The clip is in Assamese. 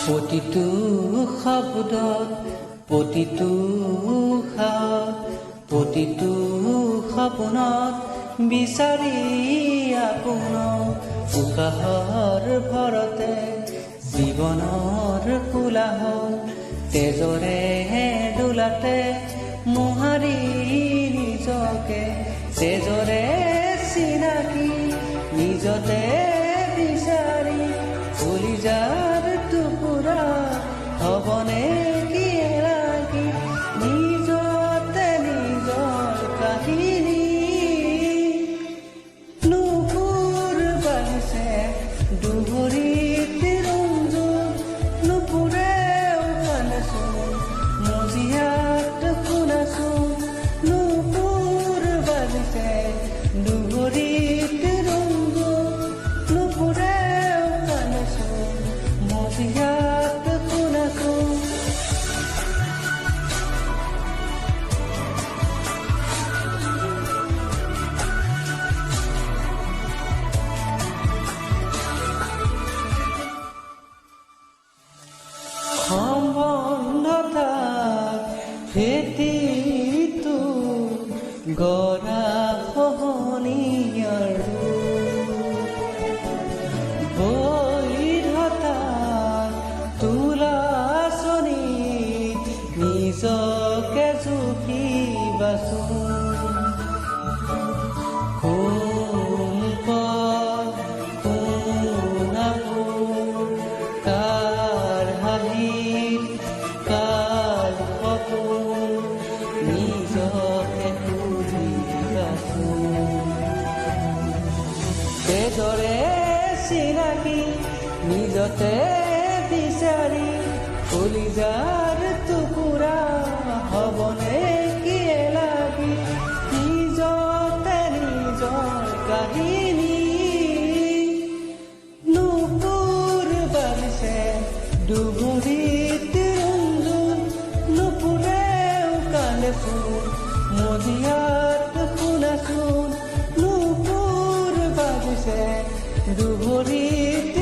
প্ৰতিটো শব্দত প্ৰতিটো হাত প্ৰতিটো সপোনত বিচাৰি আপোন উশাহৰ ভৰতে জীৱনৰ কোলাহল তেজৰে দোলাতে মোহাৰি নিজকে তেজৰে চিনাকি নিজতে বিচাৰি কলিজাৰ টুকুৰা হ'বনে কি এৰাকি নিজতে নিজৰ কাহিনী নুপুৰ বাঢ়িছে দুহৰিত ৰঞ্জুন নুপুৰেও কাণেচোন মজিয়াত শুনাচোন নুপুৰ বাঢ়িছে দুহৰিত ৰঞ্জুন নুপুৰেও কাণেচোন মজিয়াত শুনাচোন সম্বন্ধতাক ভেটিটো গৰা খহনীয়াৰ বৈধতাক তোলাচনীত নিজকে জুখিবাচোন কোন পথ কোন আপোন কাৰ হাঁহিত কাৰ সপোন নিজকে সুধিবাচোন তেজৰে চিনাকি নিজতে বিচাৰি কলিজাৰ টুকুৰা হ'বনে কি লাগি নিজতে নিজৰ কাহিনী নুপুৰ বাঢ়িছে দুহৰিত ৰঞ্জুন নুপুৰেও কাণেচোন মজিয়াত শুনাচোন নুপুৰ বাঢ়িছে দুহৰিত